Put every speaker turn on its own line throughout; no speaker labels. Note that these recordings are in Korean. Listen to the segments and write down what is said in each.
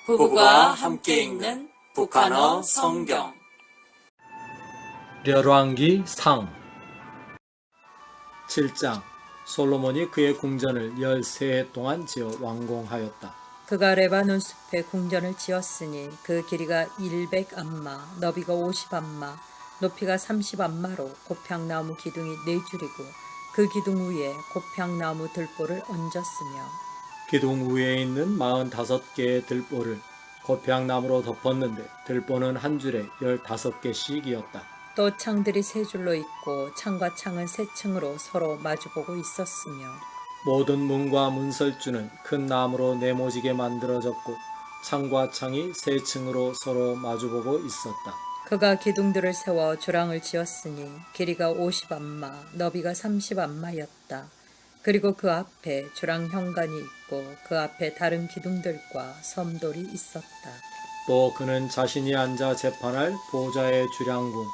부부가 함께 읽는 북한어 성경.
열왕기 상 7장. 솔로몬이 그의 궁전을 13해 동안 지어 완공하였다.
그가 레바논 숲에 궁전을 지었으니 그 길이가 100암마, 너비가 50암마, 높이가 30암마로 곱향나무 기둥이 4줄이고 그 기둥 위에 곱향나무 들보를 얹었으며
기둥 위에 있는 45개의 들보를 곱향나무로 덮었는데 들보는 한 줄에 15개씩이었다.
또 창들이 3줄로 있고 창과 창은 3층으로 서로 마주보고 있었으며
모든 문과 문설주는 큰 나무로 네모지게 만들어졌고 창과 창이 3층으로 서로 마주보고 있었다.
그가 기둥들을 세워 주랑을 지었으니 길이가 50암마, 너비가 30암마였다. 그리고 그 앞에 주랑 현관이 있고 그 앞에 다른 기둥들과 섬돌이 있었다.
또 그는 자신이 앉아 재판할 보좌의 주량궁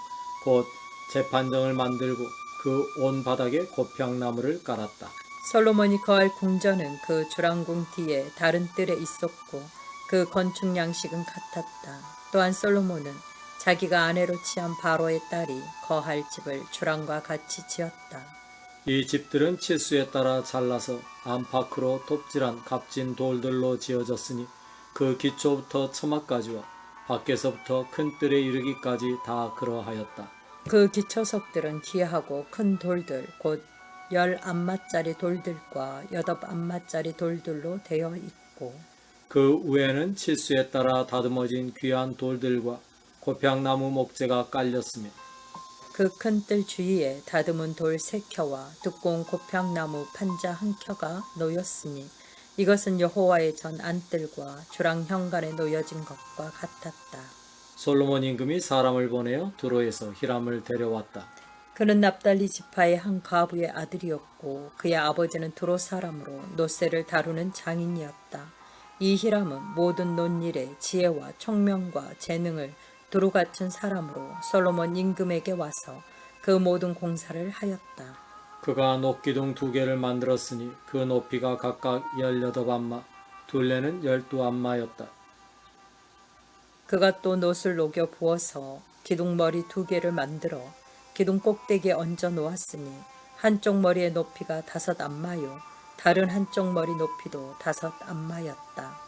곧 재판정을 만들고 그 온 바닥에 곱향나무를 깔았다.
솔로몬이 거할 궁전은 그 주랑궁 뒤에 다른 뜰에 있었고 그 건축 양식은 같았다. 또한 솔로몬은 자기가 아내로 취한 바로의 딸이 거할 집을 주랑과 같이 지었다.
이 집들은 치수에 따라 잘라서 안팎으로 톱질한 값진 돌들로 지어졌으니 그 기초부터 처마까지와 밖에서부터 큰 뜰에 이르기까지 다 그러하였다.
그 기초석들은 귀하고 큰 돌들 곧 10암마짜리 돌들과 8암마짜리 돌들로 되어 있고
그 위에는 치수에 따라 다듬어진 귀한 돌들과 곱향나무 목재가 깔렸으며
그 큰 뜰 주위에 다듬은 돌 3켜와 두꺼운 곱향나무 판자 1켜가 놓였으니 이것은 여호와의 전 안뜰과 주랑 현관에 놓여진 것과 같았다.
솔로몬 임금이 사람을 보내어 두로에서 히람을 데려왔다.
그는 납달리 지파의 한 과부의 아들이었고 그의 아버지는 두로 사람으로 노새를 다루는 장인이었다. 이 히람은 모든 논일에 지혜와 총명과 재능을 두루 갖춘 사람으로 솔로몬 임금에게 와서 그 모든 공사를 하였다.
그가 녹기둥 2개를 만들었으니 그 높이가 각각 18암마, 둘레는 12암마였다.
그가 또 놋을 녹여 부어서 기둥머리 2개를 만들어 기둥 꼭대기에 얹어 놓았으니 한쪽 머리의 높이가 5암마요 다른 한쪽 머리 높이도 5암마였다.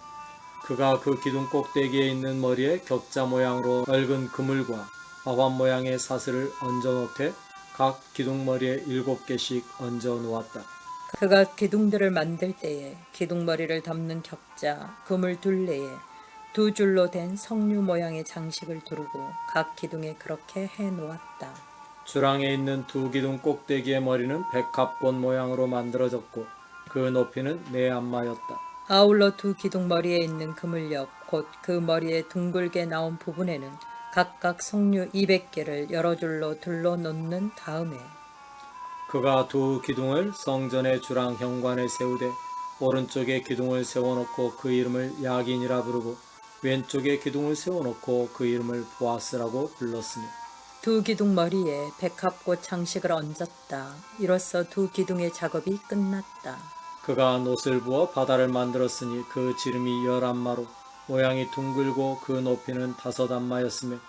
그가 그 기둥 꼭대기에 있는 머리에 격자 모양으로 넓은 그물과 화관 모양의 사슬을 얹어 놓되 각 기둥머리에 7개씩 얹어 놓았다.
그가 기둥들을 만들 때에 기둥머리를 덮는 격자, 그물 둘레에 2줄로 된 석류 모양의 장식을 두르고 각 기둥에 그렇게 해 놓았다.
주랑에 있는 2기둥 꼭대기의 머리는 백합꽃 모양으로 만들어졌고 그 높이는 4암마였다.
아울러 2 기둥 머리에 있는 그물 옆 곧 그 머리에 둥글게 나온 부분에는 각각 석류 200개를 여러 줄로 둘러 놓는 다음에
그가 2 기둥을 성전의 주랑 현관에 세우되 오른쪽에 기둥을 세워놓고 그 이름을 야긴이라 부르고 왼쪽에 기둥을 세워놓고 그 이름을 보아스라고 불렀으니
2 기둥 머리에 백합꽃 장식을 얹었다. 이로써 2 기둥의 작업이 끝났다.
그가 놋을 부어 바다를 만들었으니 그 지름이 10암마로 모양이 둥글고 그 높이는 5암마였으며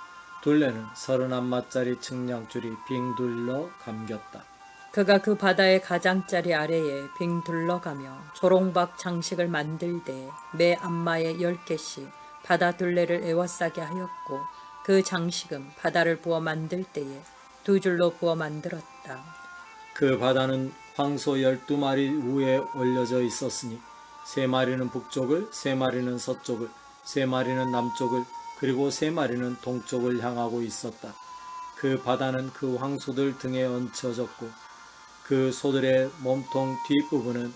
둘레는 30암마짜리 측량줄이 빙 둘러 감겼다.
그가 그 바다의 가장자리 아래에 빙 둘러가며 조롱박 장식을 만들되 매 암마에 10개씩 바다 둘레를 에워싸게 하였고 그 장식은 바다를 부어 만들 때에 2줄로 부어 만들었다.
그 바다는 황소 12마리 위에 올려져 있었으니 3마리는 북쪽을, 3마리는 서쪽을, 3마리는 남쪽을, 그리고 3마리는 동쪽을 향하고 있었다. 그 바다는 그 황소들 등에 얹혀졌고 그 소들의 몸통 뒷부분은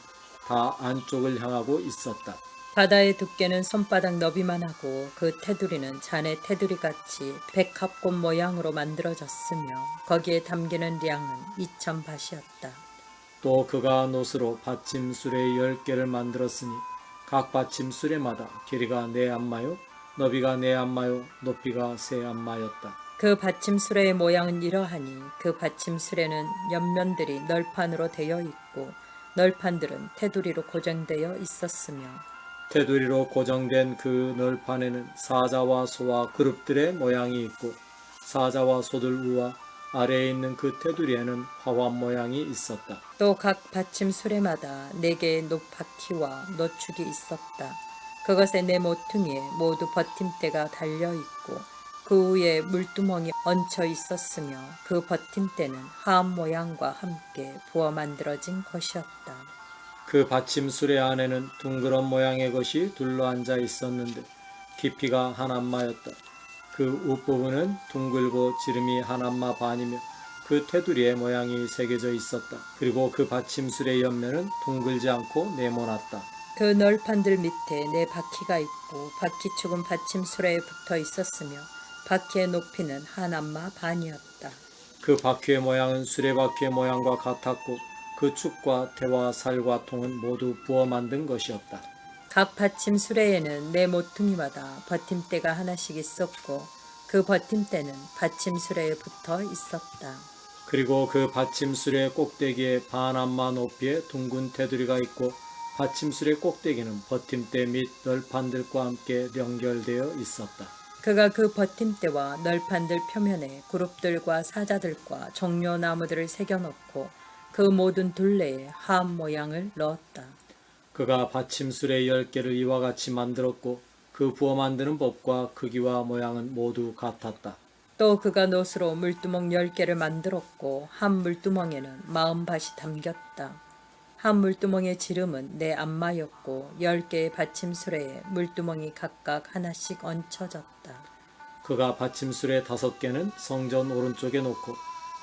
다 안쪽을 향하고 있었다.
바다의 두께는 손바닥 너비만 하고 그 테두리는 잔의 테두리같이 백합꽃 모양으로 만들어졌으며 거기에 담기는 량은 2000밭이었다.
또 그가 놋으로 받침수레 10개를 만들었으니 각 받침수레마다 길이가 4암마요 너비가 4암마요 높이가 3암마였다.
그 받침수레의 모양은 이러하니 그 받침수레는 옆면들이 널판으로 되어 있고 널판들은 테두리로 고정되어 있었으며
테두리로 고정된 그 널판에는 사자와 소와 그룹들의 모양이 있고 사자와 소들 위와 아래에 있는 그 테두리에는 화환 모양이 있었다.
또 각 받침 수레마다 4개의 놋바퀴와 노축이 있었다. 그것의 4 모퉁이에 모두 버팀대가 달려있고 그 위에 물두멍이 얹혀 있었으며 그 버팀대는 화합 모양과 함께 부어 만들어진 것이었다.
그 받침 수레 안에는 둥그런 모양의 것이 둘러앉아 있었는데 깊이가 한 안마였다. 그 윗부분은 둥글고 지름이 한 안마 반이며 그 테두리의 모양이 새겨져 있었다. 그리고 그 받침 수레 옆면은 둥글지 않고 네모났다.
그 널판들 밑에 4바퀴가 있고 바퀴축은 받침 수레에 붙어 있었으며 바퀴의 높이는 한 안마 반이었다.
그 바퀴의 모양은 수레바퀴의 모양과 같았고 그 축과 대와 살과 통은 모두 부어 만든 것이었다.
각 받침 수레에는 4 모퉁이마다 버팀대가 하나씩 있었고 그 버팀대는 받침 수레에 붙어 있었다.
그리고 그 받침 수레 꼭대기에 반 안마 높이의 둥근 테두리가 있고 받침 수레 꼭대기는 버팀대 및 널판들과 함께 연결되어 있었다.
그가 그 버팀대와 널판들 표면에 그룹들과 사자들과 종려나무들을 새겨놓고 그 모든 둘레에 화합 모양을 넣었다.
그가 받침 수레 10개를 이와 같이 만들었고 그 부어 만드는 법과 크기와 모양은 모두 같았다.
또 그가 놋으로 물두멍 10개를 만들었고 한 물두멍에는 40밭이 담겼다. 한 물두멍의 지름은 4 안마였고 10개의 받침 수레에 물두멍이 각각 하나씩 얹혀졌다.
그가 받침 수레 5개는 성전 오른쪽에 놓고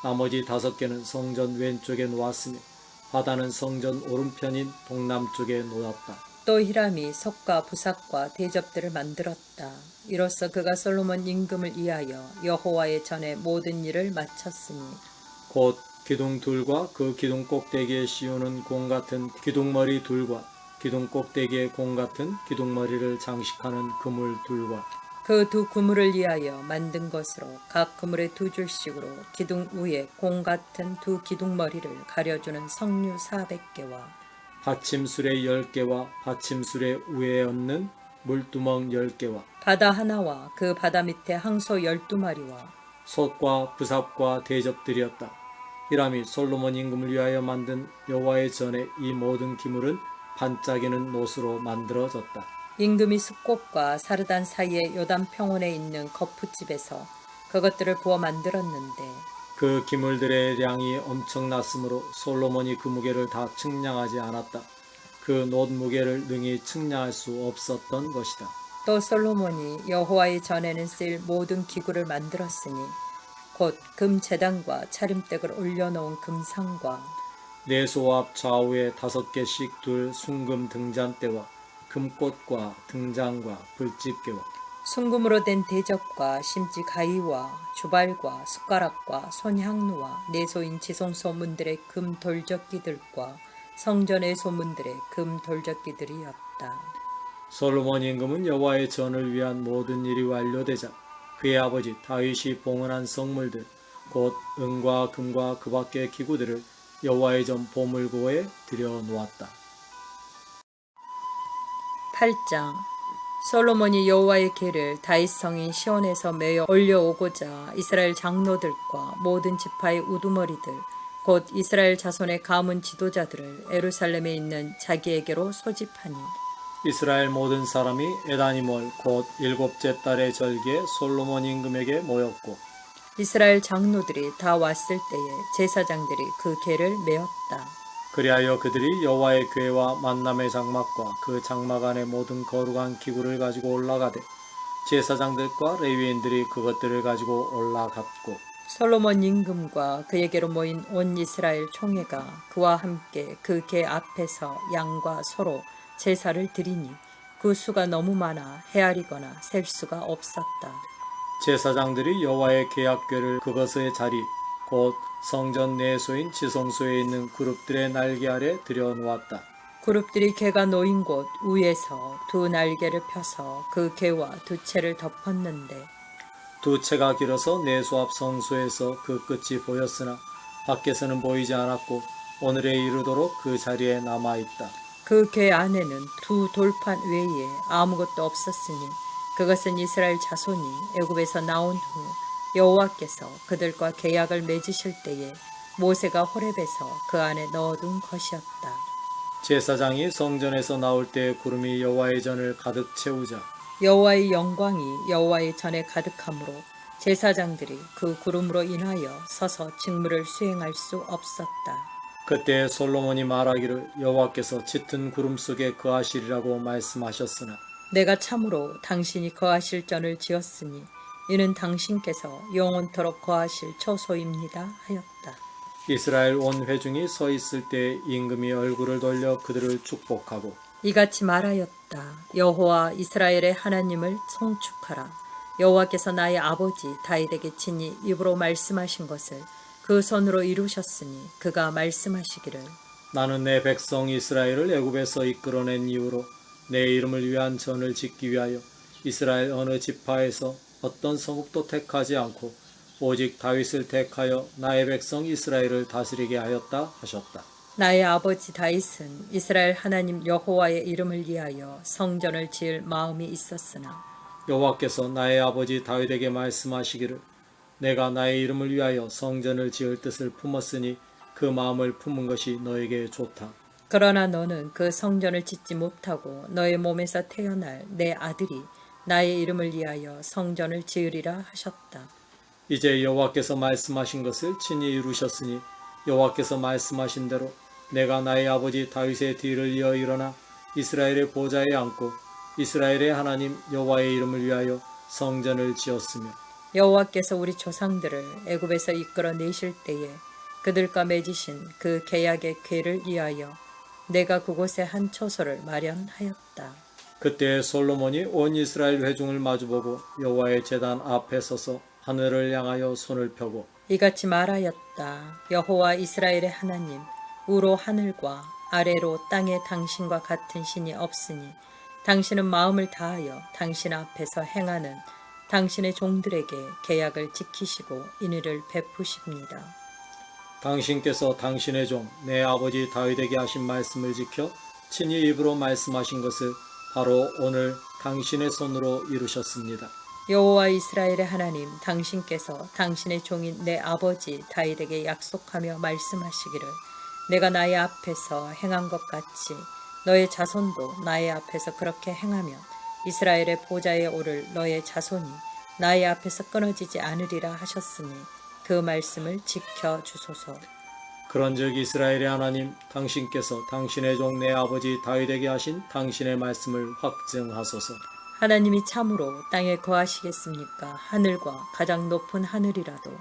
나머지 5개는 성전 왼쪽에 놓았으며 바다는 성전 오른편인 동남쪽에 놓았다.
또 히람이 석과 부삭과 대접들을 만들었다. 이로써 그가 솔로몬 임금을 위하여 여호와의 전에 모든 일을 마쳤으니
곧 기둥 둘과 그 기둥 꼭대기에 씌우는 공 같은 기둥머리 둘과 기둥 꼭대기에 공 같은 기둥머리를 장식하는 그물 둘과
그 2 그물을 위하여 만든 것으로 각 그물에 2줄씩으로 기둥 위에 공 같은 2 기둥머리를 가려주는 석류 400개와
받침수레 10개와 받침수레 위에 얹는 물두멍 10개와
바다 하나와 그 바다 밑에 항소 12마리와
솥과 부삽과 대접들이었다. 히람이 솔로몬 임금을 위하여 만든 여호와의 전에 이 모든 기물은 반짝이는 놋으로 만들어졌다.
임금이 숲꽃과 사르단 사이의 요단 평원에 있는 거푸집에서 그것들을 부어 만들었는데
그 기물들의 량이 엄청났으므로 솔로몬이 그 무게를 다 측량하지 않았다. 그 놋 무게를 능히 측량할 수 없었던 것이다.
또 솔로몬이 여호와의 전에는 쓸 모든 기구를 만들었으니 곧 금제단과 차림대를 올려놓은 금상과
내소 앞 좌우에 5개씩 둘 순금 등잔대와 금꽃과 등잔과 불집게와
순금으로 된 대접과 심지 가위와 주발과 숟가락과 손향루와 내소인 지성소문들의 금 돌적기들과 성전의 소문들의 금 돌적기들이었다.
솔로몬 임금은 여호와의 전을 위한 모든 일이 완료되자 그의 아버지 다윗이 봉헌한 성물들 곧 은과 금과 그 밖의 기구들을 여호와의 전 보물고에 들여놓았다.
8장 솔로몬이 여호와의 궤를 다윗 성인 시온에서 메어 올려오고자 이스라엘 장로들과 모든 지파의 우두머리들 곧 이스라엘 자손의 가문 지도자들을 예루살렘에 있는 자기에게로 소집하니
이스라엘 모든 사람이 에다니몰 곧 7째 달의 절기에 솔로몬 임금에게 모였고
이스라엘 장로들이 다 왔을 때에 제사장들이 그 궤를 메었다.
그리하여 그들이 여호와의 궤와 만남의 장막과 그 장막 안의 모든 거룩한 기구를 가지고 올라가되 제사장들과 레위인들이 그것들을 가지고 올라갔고
솔로몬 임금과 그에게로 모인 온 이스라엘 총회가 그와 함께 그 궤 앞에서 양과 소로 제사를 드리니 그 수가 너무 많아 헤아리거나 셀 수가 없었다.
제사장들이 여호와의 계약궤를 그것의 자리 곧 성전 내소인 지성소에 있는 그룹들의 날개 아래 들여놓았다.
그룹들이 궤가 놓인 곳 위에서 2 날개를 펴서 그 궤와 2채를 덮었는데
2채가 길어서 내소 앞 성소에서 그 끝이 보였으나 밖에서는 보이지 않았고 오늘에 이르도록 그 자리에 남아있다.
그 궤 안에는 두 돌판 외에 아무것도 없었으니 그것은 이스라엘 자손이 애굽에서 나온 후 여호와께서 그들과 계약을 맺으실 때에 모세가 호렙에서 그 안에 넣어둔 것이었다.
제사장이 성전에서 나올 때 구름이 여호와의 전을 가득 채우자
여호와의 영광이 여호와의 전에 가득하므로 제사장들이 그 구름으로 인하여 서서 직무를 수행할 수 없었다.
그때 솔로몬이 말하기를 여호와께서 짙은 구름 속에 거하시리라고 말씀하셨으나
내가 참으로 당신이 거하실 전을 지었으니 이는 당신께서 영원토록 거하실 처소입니다 하였다.
이스라엘 온 회중이 서 있을 때 임금이 얼굴을 돌려 그들을 축복하고
이같이 말하였다. 여호와 이스라엘의 하나님을 송축하라. 여호와께서 나의 아버지 다윗에게 친히 입으로 말씀하신 것을 그 손으로 이루셨으니 그가 말씀하시기를
나는 내 백성 이스라엘을 애굽에서 이끌어낸 이후로 내 이름을 위한 전을 짓기 위하여 이스라엘 어느 지파에서 어떤 성읍도 택하지 않고 오직 다윗을 택하여 나의 백성 이스라엘을 다스리게 하였다 하셨다.
나의 아버지 다윗은 이스라엘 하나님 여호와의 이름을 위하여 성전을 지을 마음이 있었으나
여호와께서 나의 아버지 다윗에게 말씀하시기를 내가 나의 이름을 위하여 성전을 지을 뜻을 품었으니 그 마음을 품은 것이 너에게 좋다.
그러나 너는 그 성전을 짓지 못하고 너의 몸에서 태어날 내 아들이 나의 이름을 위하여 성전을 지으리라 하셨다.
이제 여호와께서 말씀하신 것을 친히 이루셨으니 여호와께서 말씀하신 대로 내가 나의 아버지 다윗의 뒤를 이어 일어나 이스라엘의 보좌에 앉고 이스라엘의 하나님 여호와의 이름을 위하여 성전을 지었으며
여호와께서 우리 조상들을 애굽에서 이끌어 내실 때에 그들과 맺으신 그 계약의 궤를 위하여 내가 그곳에 한 처소를 마련하였다.
그때 솔로몬이 온 이스라엘 회중을 마주보고 여호와의 제단 앞에 서서 하늘을 향하여 손을 펴고
이같이 말하였다. 여호와 이스라엘의 하나님 우로 하늘과 아래로 땅에 당신과 같은 신이 없으니 당신은 마음을 다하여 당신 앞에서 행하는 당신의 종들에게 계약을 지키시고 인의를 베푸십니다.
당신께서 당신의 종 내 아버지 다윗에게 하신 말씀을 지켜 친히 입으로 말씀하신 것을 바로 오늘 당신의 손으로 이루셨습니다.
여호와 이스라엘의 하나님 당신께서 당신의 종인 내 아버지 다윗에게 약속하며 말씀하시기를 내가 나의 앞에서 행한 것 같이 너의 자손도 나의 앞에서 그렇게 행하면 이스라엘의 보좌에 오를 너의 자손이 나의 앞에서 끊어지지 않으리라 하셨으니 그 말씀을 지켜주소서.
그런즉 이스라엘의 하나님 당신께서 당신의 종 내 아버지 다윗에게 하신 당신의 말씀을 확증하소서.
하나님이 참으로 땅에 거하시겠습니까? 하늘과 가장 높은 하늘이라도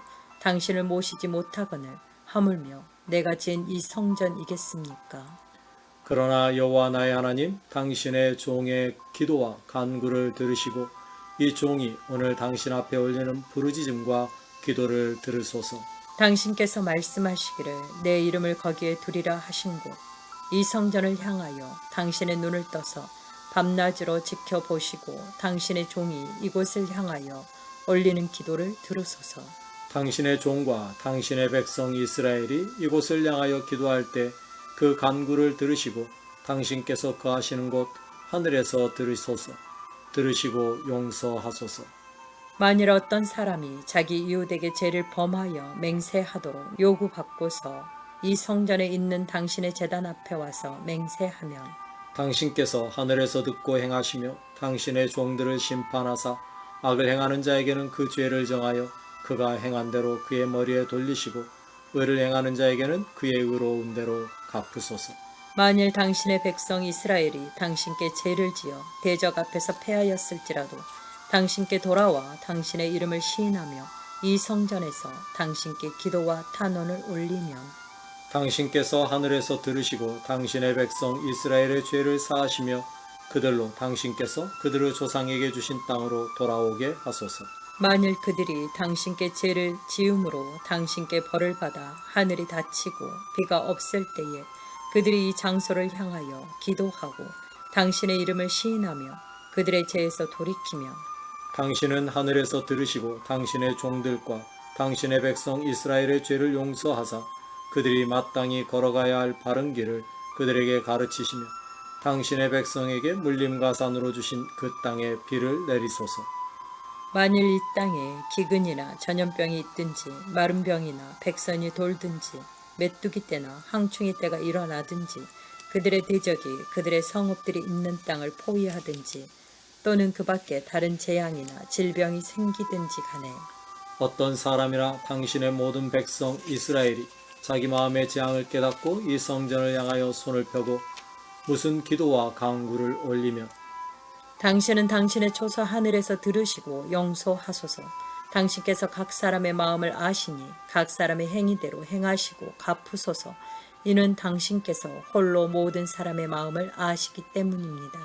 당신을 모시지 못하거늘 하물며 내가 지은 이 성전이겠습니까?
그러나 여호와 나의 하나님 당신의 종의 기도와 간구를 들으시고 이 종이 오늘 당신 앞에 올리는 부르짖음과 기도를 들으소서.
당신께서 말씀하시기를 내 이름을 거기에 두리라 하신 곳 이 성전을 향하여 당신의 눈을 떠서 밤낮으로 지켜보시고 당신의 종이 이곳을 향하여 올리는 기도를 들으소서.
당신의 종과 당신의 백성 이스라엘이 이곳을 향하여 기도할 때 그 간구를 들으시고 당신께서 거하시는 곳 하늘에서 들으소서. 들으시고 용서하소서.
만일 어떤 사람이 자기 이웃에게 죄를 범하여 맹세하도록 요구받고서 이 성전에 있는 당신의 제단 앞에 와서 맹세하면
당신께서 하늘에서 듣고 행하시며 당신의 종들을 심판하사 악을 행하는 자에게는 그 죄를 정하여 그가 행한 대로 그의 머리에 돌리시고 의를 행하는 자에게는 그의 의로운 대로 갚으소서.
만일 당신의 백성 이스라엘이 당신께 죄를 지어 대적 앞에서 패하였을지라도 당신께 돌아와 당신의 이름을 시인하며 이 성전에서 당신께 기도와 탄원을 올리면
당신께서 하늘에서 들으시고 당신의 백성 이스라엘의 죄를 사하시며 그들로 당신께서 그들의 조상에게 주신 땅으로 돌아오게 하소서.
만일 그들이 당신께 죄를 지음으로 당신께 벌을 받아 하늘이 닫히고 비가 없을 때에 그들이 이 장소를 향하여 기도하고 당신의 이름을 시인하며 그들의 죄에서 돌이키면
당신은 하늘에서 들으시고 당신의 종들과 당신의 백성 이스라엘의 죄를 용서하사 그들이 마땅히 걸어가야 할 바른 길을 그들에게 가르치시며 당신의 백성에게 물림가산으로 주신 그 땅에 비를 내리소서.
만일 이 땅에 기근이나 전염병이 있든지 마른 병이나 백선이 돌든지 메뚜기 때나 항충이 때가 일어나든지 그들의 대적이 그들의 성읍들이 있는 땅을 포위하든지 또는 그 밖에 다른 재앙이나 질병이 생기든지 간에
어떤 사람이나 당신의 모든 백성 이스라엘이 자기 마음의 재앙을 깨닫고 이 성전을 향하여 손을 펴고 무슨 기도와 간구를 올리며
당신은 당신의 초소 하늘에서 들으시고 용서하소서. 당신께서 각 사람의 마음을 아시니 각 사람의 행위대로 행하시고 갚으소서. 이는 당신께서 홀로 모든 사람의 마음을 아시기 때문입니다.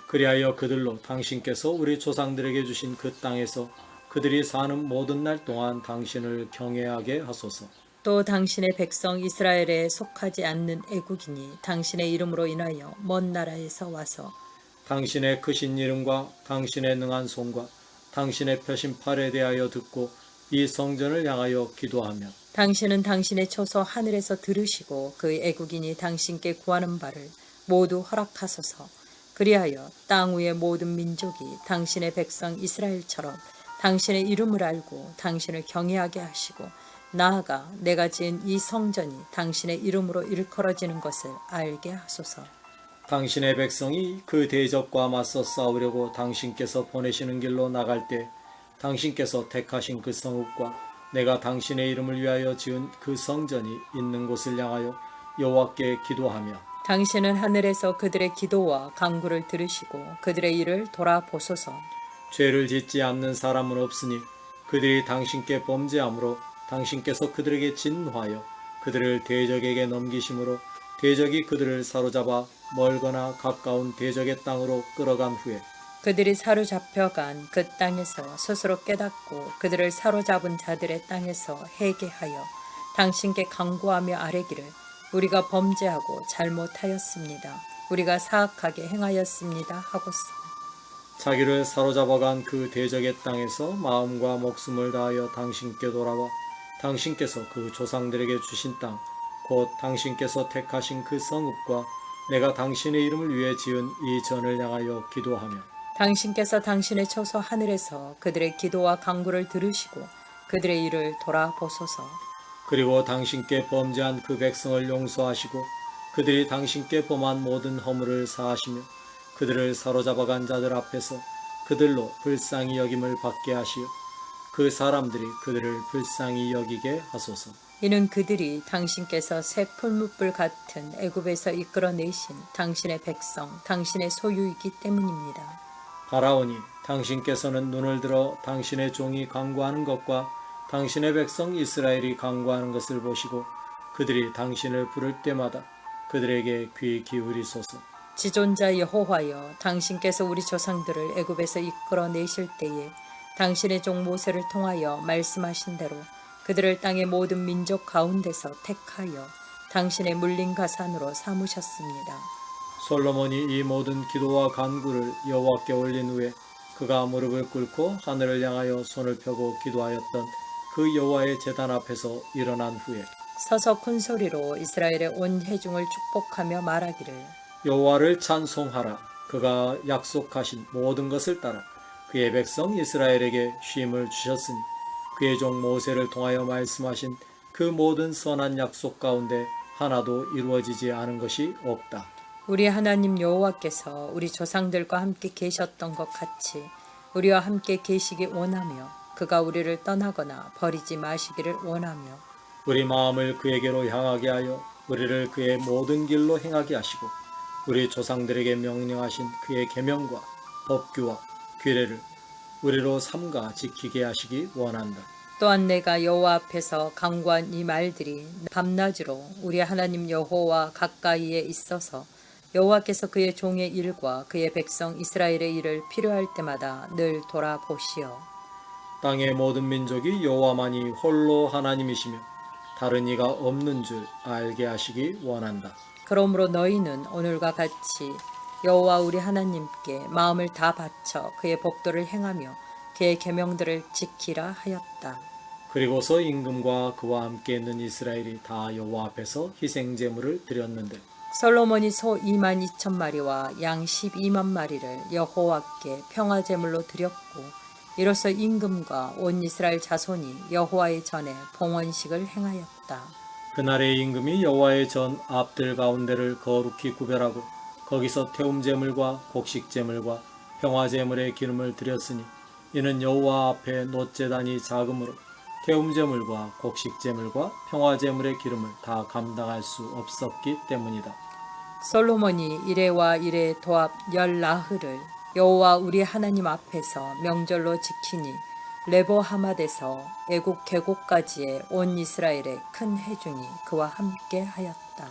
그리하여 그들로 당신께서 우리 조상들에게 주신 그 땅에서 그들이 사는 모든 날 동안 당신을 경외하게 하소서.
또 당신의 백성 이스라엘에 속하지 않는 애국인이 당신의 이름으로 인하여 먼 나라에서 와서
당신의 크신 이름과 당신의 능한 손과 당신의 펴신 팔에 대하여 듣고 이 성전을 향하여 기도하며
당신은 당신의 초소 하늘에서 들으시고 그 애국인이 당신께 구하는 바를 모두 허락하소서. 그리하여 땅 위의 모든 민족이 당신의 백성 이스라엘처럼 당신의 이름을 알고 당신을 경외하게 하시고 나아가 내가 지은 이 성전이 당신의 이름으로 일컬어지는 것을 알게 하소서.
당신의 백성이 그 대적과 맞서 싸우려고 당신께서 보내시는 길로 나갈 때 당신께서 택하신 그 성읍과 내가 당신의 이름을 위하여 지은 그 성전이 있는 곳을 향하여 여호와께 기도하며
당신은 하늘에서 그들의 기도와 간구를 들으시고 그들의 일을 돌아보소서.
죄를 짓지 않는 사람은 없으니 그들이 당신께 범죄함으로 당신께서 그들에게 진노하여 그들을 대적에게 넘기심으로 대적이 그들을 사로잡아 멀거나 가까운 대적의 땅으로 끌어간 후에
그들이 사로잡혀간 그 땅에서 스스로 깨닫고 그들을 사로잡은 자들의 땅에서 회개하여 당신께 간구하며 아뢰기를 우리가 범죄하고 잘못하였습니다. 우리가 사악하게 행하였습니다 하고서
자기를 사로잡아간 그 대적의 땅에서 마음과 목숨을 다하여 당신께 돌아와 당신께서 그 조상들에게 주신 땅 곧 당신께서 택하신 그 성읍과 내가 당신의 이름을 위해 지은 이 전을 향하여 기도하며
당신께서 당신의 초소 하늘에서 그들의 기도와 간구를 들으시고 그들의 일을 돌아보소서.
그리고 당신께 범죄한 그 백성을 용서하시고 그들이 당신께 범한 모든 허물을 사하시며 그들을 사로잡아간 자들 앞에서 그들로 불쌍히 여김을 받게 하시어 그 사람들이 그들을 불쌍히 여기게 하소서.
이는 그들이 당신께서 새 풀무불 같은 애굽에서 이끌어내신 당신의 백성, 당신의 소유이기 때문입니다.
바라오니 당신께서는 눈을 들어 당신의 종이 간구하는 것과 당신의 백성 이스라엘이 간구하는 것을 보시고 그들이 당신을 부를 때마다 그들에게 귀 기울이소서.
지존자 여호와여, 당신께서 우리 조상들을 애굽에서 이끌어내실 때에 당신의 종 모세를 통하여 말씀하신 대로 그들을 땅의 모든 민족 가운데서 택하여 당신의 물림가산으로 삼으셨습니다.
솔로몬이 이 모든 기도와 간구를 여호와께 올린 후에 그가 무릎을 꿇고 하늘을 향하여 손을 펴고 기도하였던 그 여호와의 제단 앞에서 일어난 후에
서서 큰 소리로 이스라엘의 온 회중을 축복하며 말하기를
여호와를 찬송하라. 그가 약속하신 모든 것을 따라 그의 백성 이스라엘에게 쉼을 주셨으니 그의 종 모세를 통하여 말씀하신 그 모든 선한 약속 가운데 하나도 이루어지지 않은 것이 없다.
우리 하나님 여호와께서 우리 조상들과 함께 계셨던 것 같이 우리와 함께 계시기 원하며 그가 우리를 떠나거나 버리지 마시기를 원하며
우리 마음을 그에게로 향하게 하여 우리를 그의 모든 길로 행하게 하시고 우리 조상들에게 명령하신 그의 계명과 법규와 규례를 우리로 삼가 지키게 하시기 원한다.
또한 내가 여호와 앞에서 간구한 이 말들이 밤낮으로 우리 하나님 여호와 가까이에 있어서 여호와께서 그의 종의 일과 그의 백성 이스라엘의 일을 필요할 때마다 늘 돌아보시어
땅의 모든 민족이 여호와만이 홀로 하나님이시며 다른 이가 없는 줄 알게 하시기 원한다.
그러므로 너희는 오늘과 같이 여호와 우리 하나님께 마음을 다 바쳐 그의 법도를 행하며 그의 계명들을 지키라 하였다.
그리고서 임금과 그와 함께 있는 이스라엘이 다 여호와 앞에서 희생 제물을 드렸는데
솔로몬이 소 2만 2천 마리와 양 12만 마리를 여호와께 평화제물로 드렸고 이로써 임금과 온 이스라엘 자손이 여호와의 전에 봉헌식을 행하였다.
그날의 임금이 여호와의 전 앞들 가운데를 거룩히 구별하고 거기서 태움제물과 곡식제물과 평화제물의 기름을 드렸으니 이는 여호와 앞에 놋제단이 작으므로 태움제물과 곡식제물과 평화제물의 기름을 다 감당할 수 없었기 때문이다.
솔로몬이 이레와 이레 도합 열 나흘을 여호와 우리 하나님 앞에서 명절로 지키니 레보 하맛에서 애국 계곡까지의 온 이스라엘의 큰 회중이 그와 함께 하였다.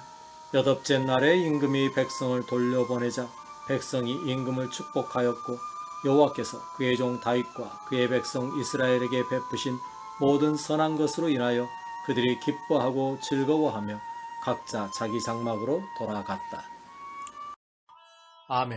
여덟째 날에 임금이 백성을 돌려보내자 백성이 임금을 축복하였고 여호와께서 그의 종 다윗과 그의 백성 이스라엘에게 베푸신 모든 선한 것으로 인하여 그들이 기뻐하고 즐거워하며 각자 자기 장막으로 돌아갔다. 아멘.